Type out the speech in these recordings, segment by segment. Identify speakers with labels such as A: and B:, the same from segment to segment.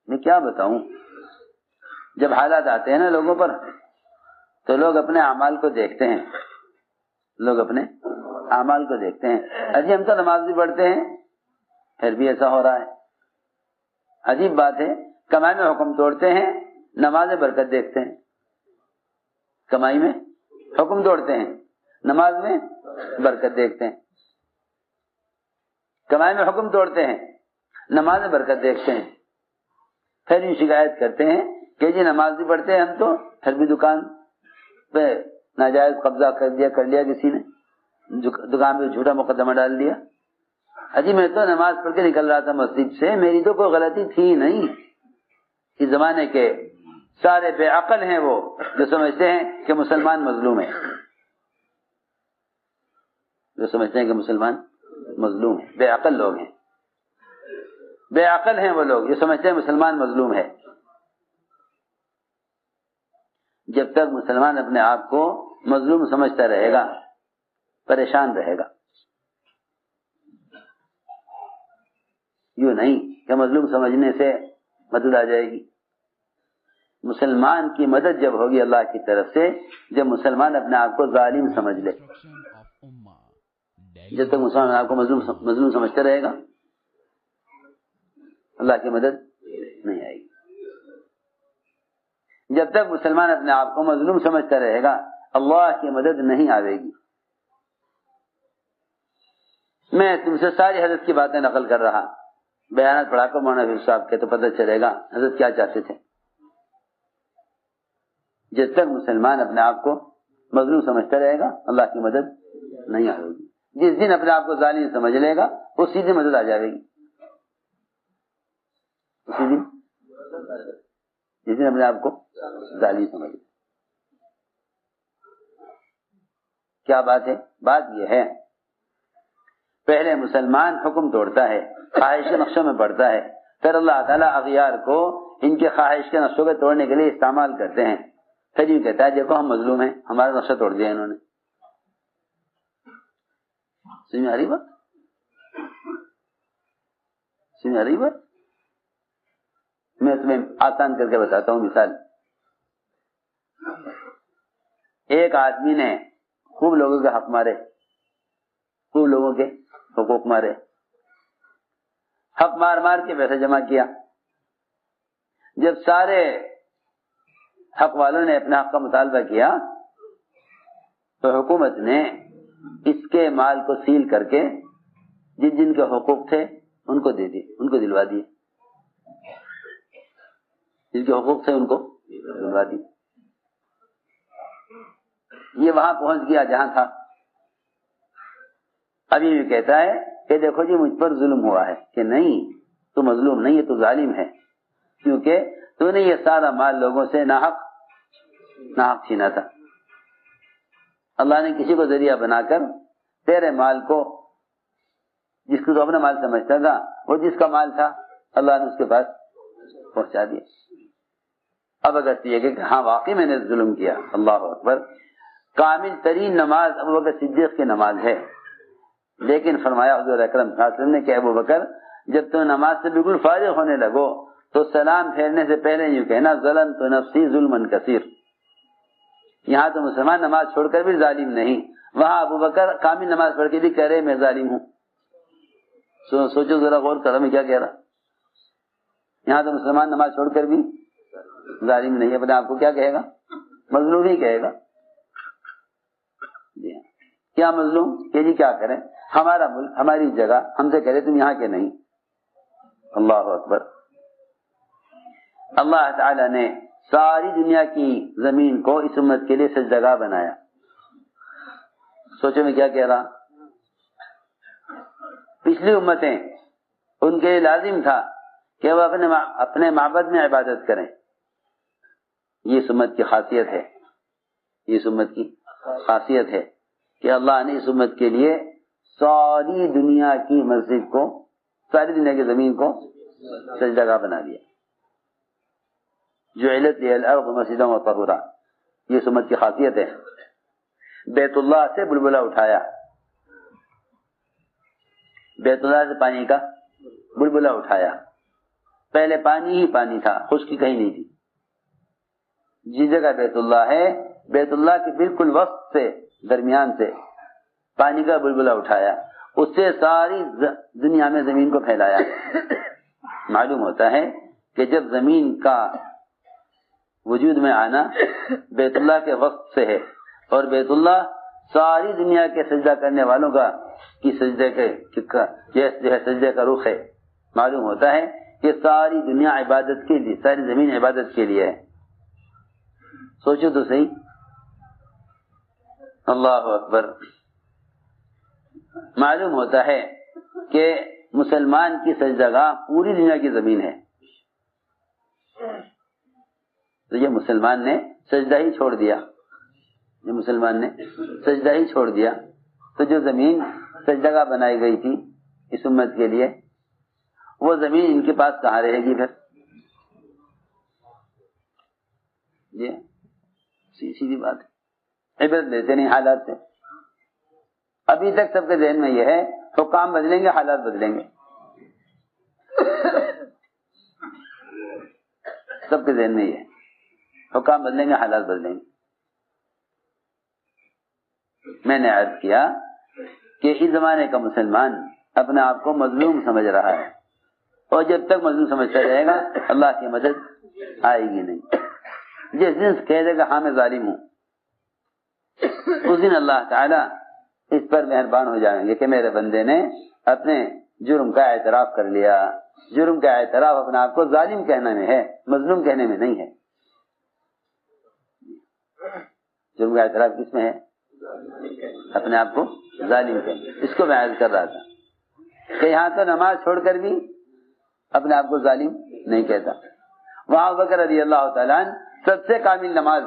A: میں کیا بتاؤں، جب حالات آتے ہیں نا لوگوں پر تو لوگ اپنے اعمال کو دیکھتے ہیں، لوگ اپنے اعمال کو دیکھتے ہیں. اجی ہم تو نماز بھی پڑھتے ہیں پھر بھی ایسا ہو رہا ہے. عجیب بات ہے، کمائی میں حکم توڑتے ہیں، نماز میں برکت دیکھتے ہیں. کمائی میں حکم توڑتے ہیں، نماز میں برکت دیکھتے ہیں. کمائی میں حکم توڑتے ہیں، نماز میں برکت دیکھتے ہیں. پھر یہ شکایت کرتے ہیں کہ جی نماز بھی پڑھتے ہیں ہم تو پھر بھی دکان پہ ناجائز قبضہ کر لیا کسی نے، دکان پہ جھوٹا مقدمہ ڈال دیا. اجی میں تو نماز پڑھ کے نکل رہا تھا مسجد سے، میری تو کوئی غلطی تھی نہیں. اس زمانے کے سارے بے عقل ہیں وہ جو سمجھتے ہیں کہ مسلمان مظلوم ہے، جو سمجھتے ہیں کہ مسلمان مظلوم ہے. بے عقل لوگ ہیں، بے عقل ہیں وہ لوگ جو سمجھتے ہیں مسلمان مظلوم ہے. جب تک مسلمان اپنے آپ کو مظلوم سمجھتا رہے گا پریشان رہے گا. یوں نہیں کہ مظلوم سمجھنے سے مدد آ جائے گی. مسلمان کی مدد جب ہوگی اللہ کی طرف سے جب مسلمان اپنے آپ کو ظالم سمجھ لے. جب تک مسلمان آپ کو مظلوم سمجھتا رہے گا اللہ کی مدد نہیں آئے گی. جب تک مسلمان اپنے آپ کو مظلوم سمجھتا رہے گا اللہ کی مدد نہیں آئے گی. میں تم سے ساری حضرت کی باتیں نقل کر رہا، بیانات پڑھا کر مولانا حفیظ صاحب کے تو پتہ چلے گا حضرت کیا چاہتے تھے. جب تک مسلمان اپنے آپ کو مظلوم سمجھتا رہے گا اللہ کی مدد نہیں آئے گی. جس دن اپنے آپ کو ظالم سمجھ لے گا اسی دن مدد آ جائے گی. اسی دن جس دن اپنے آپ کو ظالم سمجھ. کیا بات ہے؟ بات یہ ہے پہلے مسلمان حکم توڑتا ہے، خواہش کے نقشوں میں پڑتا ہے، پھر اللہ تعالیٰ اغیار کو ان کے خواہش کے نقشوں کو توڑنے کے لیے استعمال کرتے ہیں. پھر یہ کہتا ہے دیکھو ہم مظلوم ہیں، ہمارا نقشہ توڑ دیا انہوں نے. سمجھ آ رہی بات؟ سمجھ آ رہی بات؟ میں تمہیں آسان کر کے بتاتا ہوں. مثال، ایک آدمی نے خوب لوگوں کے حق مارے، خوب لوگوں کے حقوق مارے، حق مار مار کے پیسے جمع کیا. جب سارے حق والوں نے اپنے حق کا مطالبہ کیا تو حکومت نے اس کے مال کو سیل کر کے جن جن کے حقوق تھے ان کو دے دیے، ان کو دلوا دیے. جن کے حقوق تھے ان کو دلوا دیے. یہ وہاں پہنچ گیا جہاں تھا. ابھی یہ کہتا ہے کہ دیکھو جی مجھ پر ظلم ہوا ہے. کہ نہیں، تو مظلوم نہیں ہے، تو ظالم ہے، کیونکہ تو نے یہ سارا مال لوگوں سے ناحق چھینا تھا. اللہ نے کسی کو ذریعہ بنا کر تیرے مال کو، جس کو تو اپنا مال سمجھتا تھا، وہ جس کا مال تھا اللہ نے اس کے پاس پہنچا دیا. اب اگر یہ کہ ہاں واقعی میں نے ظلم کیا، اللہ اکبر، کامل ترین نماز ابو بکر صدیق کی نماز ہے. لیکن فرمایا حضور اکرم صلی اللہ علیہ وسلم نے کہ ابو بکر جب تو نماز سے بالکل فارغ ہونے لگو تو سلام پھیرنے سے پہلے یوں کہنا ظلمت نفسی ظلما کثیر. یہاں تو مسلمان نماز چھوڑ کر بھی ظالم نہیں، وہاں ابو بکر کامل نماز پڑھ کے بھی کہہ رہے میں ظالم ہوں. سوچو ذرا، غور کرو میں کیا کہہ رہا. یہاں تو مسلمان نماز چھوڑ کر بھی ظالم نہیں، اپنے آپ کو کیا کہے گا؟ مظلوم ہی کہے گا. جی کیا مظلوم کہ جی کیا کریں، ہمارا ملک، ہماری جگہ، ہم سے کہہ رہے تم یہاں کے نہیں. اللہ اکبر. اللہ تعالی نے ساری دنیا کی زمین کو اس امت کے لیے سجدگاہ بنایا. سوچو میں کیا کہہ رہا. پچھلی امتیں ان کے لیے لازم تھا کہ وہ اپنے معبد میں عبادت کریں. یہ اس امت کی خاصیت ہے، یہ اس امت کی خاصیت ہے کہ اللہ نے اس امت کے لیے ساری دنیا کی مسجد کو، ساری دنیا کی زمین کو سجدگاہ بنا دیا. جعلت لی الارض مسجدا وطہورا، یہ اس امت کی خاصیت ہے. بیت اللہ سے بلبلہ اٹھایا، بیت اللہ سے پانی کا بلبلہ اٹھایا. پہلے پانی ہی پانی تھا، خشکی کہیں نہیں تھی. جس جگہ بیت اللہ ہے، بیت اللہ کے بالکل وسط سے، درمیان سے پانی کا بلبلہ اٹھایا، اس سے ساری دنیا میں زمین کو پھیلایا. معلوم ہوتا ہے کہ جب زمین کا وجود میں آنا بیت اللہ کے وسط سے ہے، اور بیت اللہ ساری دنیا کے سجدہ کرنے والوں کا کی سجدے کے جو ہے سجدے کا رخ ہے. معلوم ہوتا ہے کہ ساری دنیا عبادت کے لیے، ساری زمین عبادت کے لیے ہے. سوچو تو صحیح. اللہ اکبر. معلوم ہوتا ہے کہ مسلمان کی سجدہ گاہ پوری دنیا کی زمین ہے. تو یہ مسلمان نے سجدہ ہی چھوڑ دیا، یہ مسلمان نے سجدہ ہی چھوڑ دیا، تو جو زمین سجدہ گاہ بنائی گئی تھی اس امت کے لیے، وہ زمین ان کے پاس کہاں رہے گی پھر؟ یہ سیدھی بات ہے. عبرت لیتے نہیں حالات سے. ابھی تک سب کے ذہن میں یہ ہے حکام بدلیں گے حالات بدلیں گے، سب کے ذہن میں یہ ہے حکام بدلیں گے حالات بدلیں گے. میں نے عرض کیا کہ اس زمانے کا مسلمان اپنے آپ کو مظلوم سمجھ رہا ہے، اور جب تک مظلوم سمجھتا رہے گا اللہ کی مدد آئے گی نہیں. جس دن کہہ دے گا ہاں میں ظالم ہوں، اس دن اللہ تعالیٰ اس پر مہربان ہو جائیں گے کہ میرے بندے نے اپنے جرم کا اعتراف کر لیا. جرم کا اعتراف اپنے آپ کو ظالم کہنے میں ہے، مظلوم کہنے میں نہیں ہے. جرم کا اعتراف کس میں ہے؟ اپنے آپ کو ظالم کہنے. اس کو میں عرض کر رہا تھا کہ یہاں تو نماز چھوڑ کر بھی اپنے آپ کو ظالم نہیں کہتا. وہاں ابو بکر رضی اللہ تعالیٰ عنہ سب سے کامل نماز،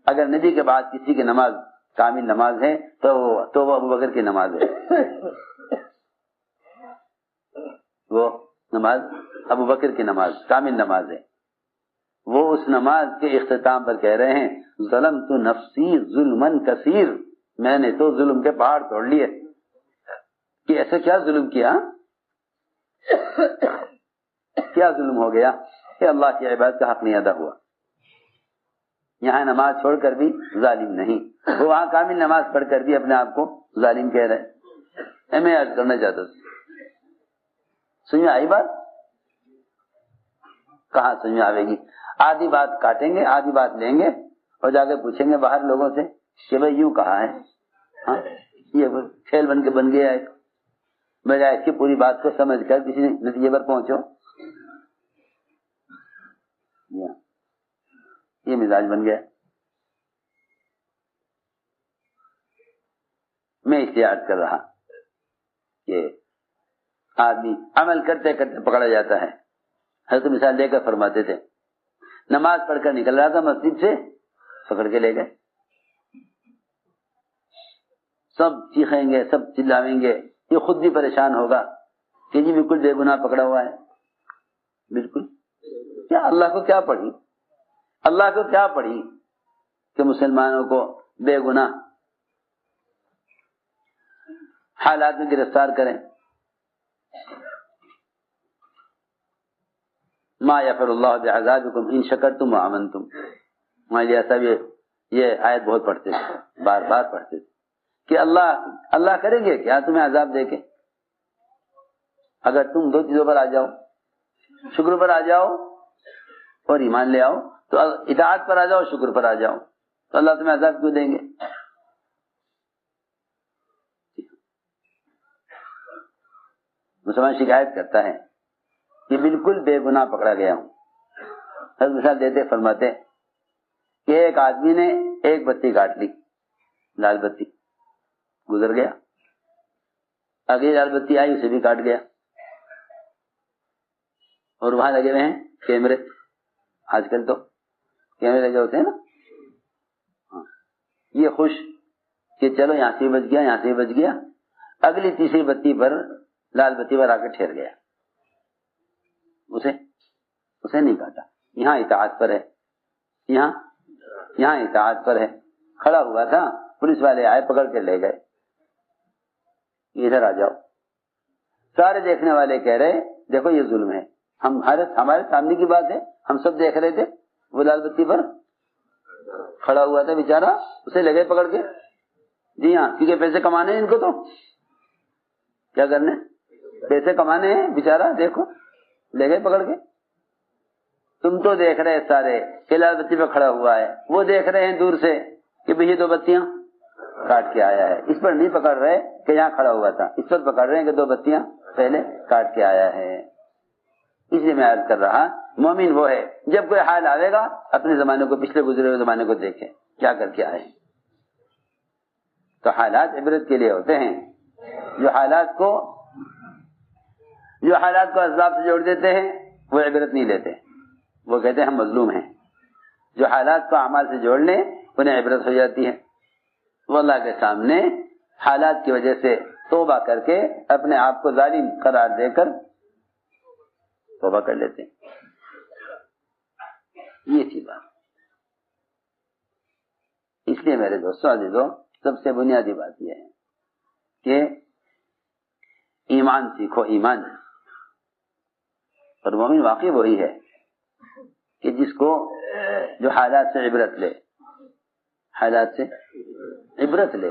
A: اگر نبی کے بعد کسی کی نماز کامل نماز ہے تو وہ ابو بکر کی نماز ہے. وہ نماز ابو بکر کی نماز کامل نماز ہے. وہ اس نماز کے اختتام پر کہہ رہے ہیں ظلمت نفسی ظلمن کثیر، میں نے تو ظلم کے پہاڑ توڑ لیے. کہ ایسے کیا ظلم کیا، کیا ظلم ہو گیا کہ اللہ کی عبادت کا حق نہیں ادا ہوا. یہاں نماز چھوڑ کر بھی ظالم نہیں، وہ وہاں کامل نماز پڑھ کر بھی اپنے آپ کو ظالم کہہ رہے. میں عرض کرنا چاہتا ہوں، سمجھ میں آئی بات؟ کہاں سمجھ میں آئے گی؟ آدھی بات کاٹیں گے، آدھی بات لیں گے اور جا کے پوچھیں گے باہر لوگوں سے کہ بھائی یوں کہا ہے. ہاں یہ کھیل بن گیا ہے. بجائے اس کی پوری بات کو سمجھ کر کسی نتیجے پر پہنچو. یہ مزاج بن گیا. میں اس سے عرض کر رہا کہ آدمی عمل کرتے کرتے پکڑا جاتا ہے. حضرت مثال لے کر فرماتے تھے نماز پڑھ کر نکل رہا تھا مسجد سے، پکڑ کے لے گئے. سب چیخیں گے، سب چلاویں گے، یہ خود بھی پریشان ہوگا کہ جی بالکل بے گناہ پکڑا ہوا ہے. بالکل کیا اللہ کو کیا پڑھی، اللہ کو کیا پڑھی کہ مسلمانوں کو بے گناہ حالات میں گرفتار کریں. ما یغفر اللہ بعذابکم ان شکرتم وآمنتم. ہمارے صاحب یہ آیت بہت پڑھتے تھے، بار بار پڑھتے تھے کہ اللہ کریں گے کیا تمہیں عذاب دے کے، اگر تم دو چیزوں پر آ جاؤ، شکر پر آ جاؤ اور ایمان لے آؤ، تو اطاعت پر آ جاؤ، شکر پر آ جاؤ، تو اللہ تمہیں عذاب کیوں دیں گے؟ مسلمان شکایت کرتا ہے کہ بالکل بے گناہ پکڑا گیا ہوں. حضرت مثال دیتے فرماتے کہ ایک آدمی نے ایک بتی کاٹ لی، لال بتی گزر گیا، اگلی لال بتی آئی اسے بھی کاٹ گیا، اور وہاں لگے ہوئے ہیں کیمرے. آج کل تو کیمرے لگے ہوتے ہیں نا. یہ خوش کہ چلو یہاں سے بچ گیا، یہاں سے بچ گیا، اگلی تیسری بتی پر لال بتی پر آ کے ٹھہر گیا، اسے نہیں کاٹا. یہاں اطاعت پر ہے، یہاں اطاعت پر ہے. کھڑا ہوا تھا، پولیس والے آئے پکڑ کے لے گئے، ادھر آ جاؤ. سارے دیکھنے والے کہہ رہے دیکھو یہ ظلم ہے، ہمارے سامنے کی بات ہے، ہم سب دیکھ رہے تھے، وہ لال بتی پر کھڑا ہوا تھا بیچارہ، اسے لگے پکڑ کے. جی ہاں، کیونکہ پیسے کمانے ہیں ان کو، تو کیا کرنے، پیسے کمانے ہیں، بیچارہ دیکھو لے گئے پکڑ کے. تم تو دیکھ رہے سارے کہ لال بتی پہ کھڑا ہوا ہے، وہ دیکھ رہے ہیں دور سے کہ بھئی یہ 2 بتیاں کاٹ کے آیا ہے. اس پر نہیں پکڑ رہے کہ یہاں کھڑا ہوا تھا، اس پر پکڑ رہے ہیں کہ 2 بتیاں پہلے کاٹ کے آیا ہے. اس لیے میں عرض کر رہا، مومن وہ ہے جب کوئی حال آئے گا اپنے زمانے کو، پچھلے گزرے ہوئے زمانے کو دیکھے کیا کر کے آئے. تو حالات عبرت کے لیے ہوتے ہیں. جو حالات کو اسباب سے جوڑ دیتے ہیں وہ عبرت نہیں لیتے، وہ کہتے ہیں ہم مظلوم ہیں. جو حالات کو اعمال سے جوڑ لیں انہیں عبرت ہو جاتی ہے. وہ اللہ کے سامنے حالات کی وجہ سے توبہ کر کے اپنے آپ کو ظالم قرار دے کر توبہ کر لیتے ہیں. یہ تھی بات. اس لیے میرے دوستوں عزیزوں، سب سے بنیادی بات یہ ہے کہ ایمان سیکھو. ایمان اور مومن واقعی وہی ہے کہ جس کو جو حالات سے عبرت لے، حالات سے عبرت لے.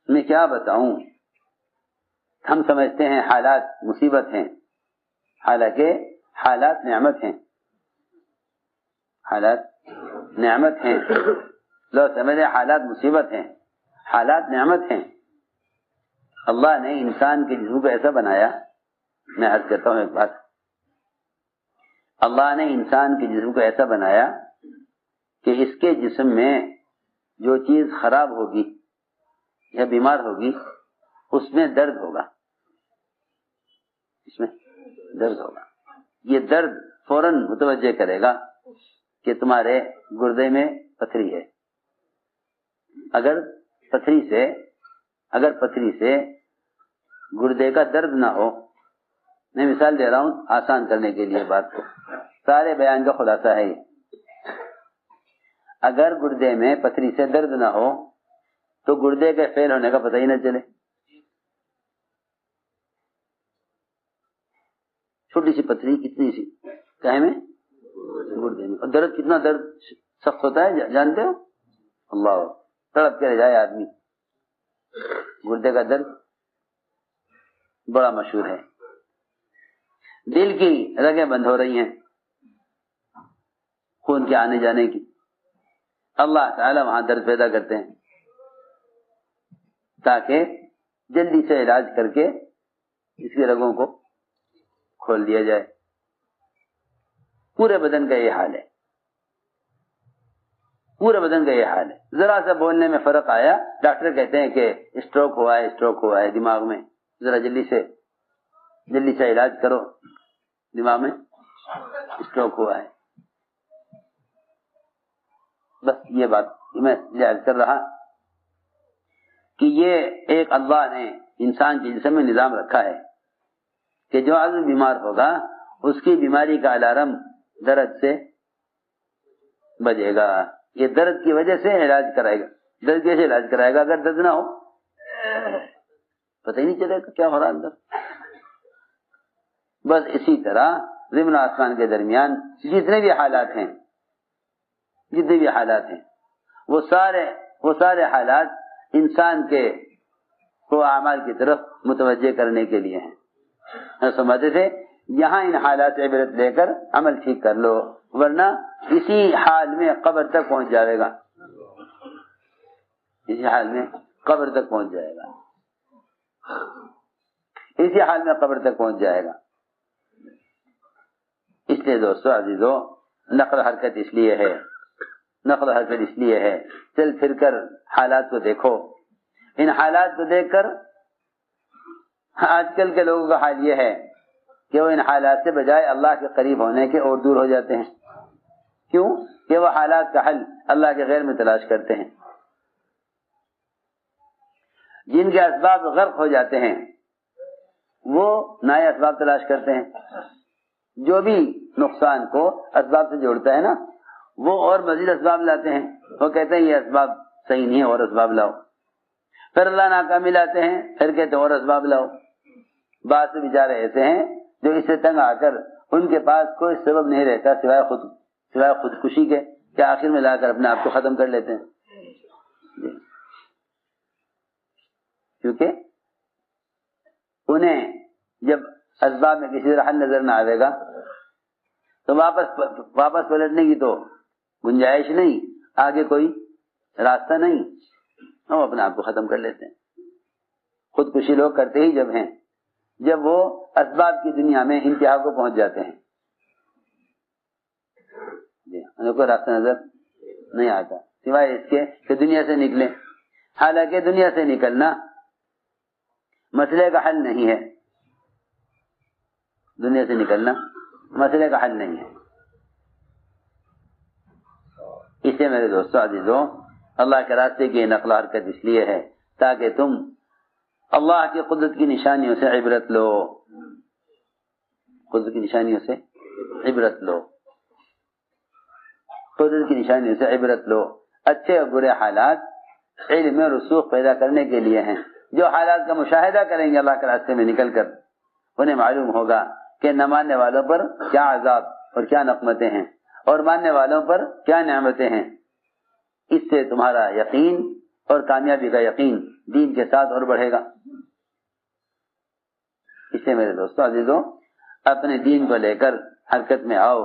A: میں کیا بتاؤں، ہم سمجھتے ہیں حالات مصیبت ہیں، حالانکہ حالات نعمت ہیں. حالات نعمت ہیں. لوگ سمجھے حالات مصیبت ہیں، حالات نعمت ہیں. اللہ نے انسان کے جسم کو ایسا بنایا، میں عرض کرتا ہوں ایک بات، اللہ نے انسان کے جسم کو ایسا بنایا کہ اس کے جسم میں جو چیز خراب ہوگی یا بیمار ہوگی اس میں درد ہوگا، اس میں درد ہوگا. یہ درد فوراً متوجہ کرے گا کہ تمہارے گردے میں پتھری ہے. اگر پتھری سے گردے کا درد نہ ہو، میں مثال دے رہا ہوں آسان کرنے کے لیے بات کو، سارے بیان کا خلاصہ ہے یہ. اگر گردے میں پتھری سے درد نہ ہو تو گردے کے فیل ہونے کا پتہ ہی نہ چلے. چھوٹی سی پتھری کتنی سی کہے میں گردے میں، اور درد کتنا درد سخت ہوتا ہے جانتے ہو؟ اللہ، تڑپ کے رہ جائے آدمی. گردے کا درد بڑا مشہور ہے. دل کی رگیں بند ہو رہی ہیں خون کے آنے جانے کی، اللہ تعالی وہاں درد پیدا کرتے ہیں تاکہ جلدی سے علاج کر کے اس کی رگوں کو کھول دیا جائے. پورے بدن کا یہ حال ہے، پورے بدن کا یہ حال ہے. ذرا سا بولنے میں فرق آیا، ڈاکٹر کہتے ہیں کہ اسٹروک ہوا ہے دماغ میں، ذرا جلدی سے علاج کرو، دماغ میں اسٹروک ہوا ہے. بس یہ بات میں یاد کر رہا کہ یہ ایک اللہ نے انسان کے جسم میں نظام رکھا ہے کہ جو عضو بیمار ہوگا اس کی بیماری کا الارم درد سے بجے گا. یہ درد کی وجہ سے علاج کرائے گا. درد کیسے علاج کرائے گا؟ اگر درد نہ ہو پتہ ہی نہیں چلے گا کیا ہو رہا اندر. بس اسی طرح زمین و آسمان کے درمیان جتنے بھی حالات ہیں وہ سارے حالات انسان کے کو اعمال کی طرف متوجہ کرنے کے لیے ہیں. سمجھتے تھے یہاں ان حالات سے عبرت لے کر عمل ٹھیک کر لو، ورنہ اسی حال میں قبر تک پہنچ جائے گا. اسی حال میں قبر تک پہنچ جائے گا. اس لیے دوستو عزیزو، نقل حرکت اس لیے ہے چل پھر کر حالات کو دیکھو. ان حالات کو دیکھ کر آج کل کے لوگوں کا حال یہ ہے کہ وہ ان حالات سے بجائے اللہ کے قریب ہونے کے اور دور ہو جاتے ہیں. کیوں؟ کہ وہ حالات کا حل اللہ کے غیر میں تلاش کرتے ہیں. جن کے اسباب غرق ہو جاتے ہیں وہ نئے اسباب تلاش کرتے ہیں. جو بھی نقصان کو اسباب سے جوڑتا ہے نا، وہ اور مزید اسباب لاتے ہیں. وہ کہتے ہیں یہ اسباب صحیح نہیں ہے، اور اسباب لاؤ. پھر اللہ ناکامی لاتے ہیں، پھر کہتے ہیں اور اسباب لاؤ. بعض سے بیچارے ایسے ہیں جو اس سے تنگ آ کر ان کے پاس کوئی سبب نہیں رہتا سوائے خودکشی کے، کہ آخر میں لا کر اپنے آپ کو ختم کر لیتے ہیں، کیونکہ انہیں جب اسباب میں کسی طرح حل نظر نہ آئے گا تو واپس پلٹنے کی تو گنجائش نہیں، آگے کوئی راستہ نہیں، وہ اپنے آپ کو ختم کر لیتے ہیں۔ خودکشی لوگ کرتے ہی جب ہیں جب وہ اسباب کی دنیا میں انتہا کو پہنچ جاتے ہیں، جی انہیں کوئی راستہ نظر نہیں آتا سوائے اس کے کہ دنیا سے نکلیں، حالانکہ دنیا سے نکلنا مسئلے کا حل نہیں ہے، دنیا سے نکلنا مسئلے کا حل نہیں ہے۔ اسے میرے دوستوں عزیزوں، اللہ کے راستے کی نقل و حرکت اس لیے ہے تاکہ تم اللہ کی قدرت کی نشانیوں سے عبرت لو، قدرت کی نشانیوں سے عبرت لو، قدرت کی نشانیوں سے عبرت لو۔ اچھے اور برے حالات علم میں رسوخ پیدا کرنے کے لیے ہیں۔ جو حالات کا مشاہدہ کریں گے اللہ کے راستے میں نکل کر، انہیں معلوم ہوگا کہ نہ ماننے والوں پر کیا عذاب اور کیا نقمتیں ہیں اور ماننے والوں پر کیا نعمتیں ہیں۔ اس سے تمہارا یقین اور کامیابی کا یقین دین کے ساتھ اور بڑھے گا۔ اس سے میرے دوستو عزیزوں، اپنے دین کو لے کر حرکت میں آؤ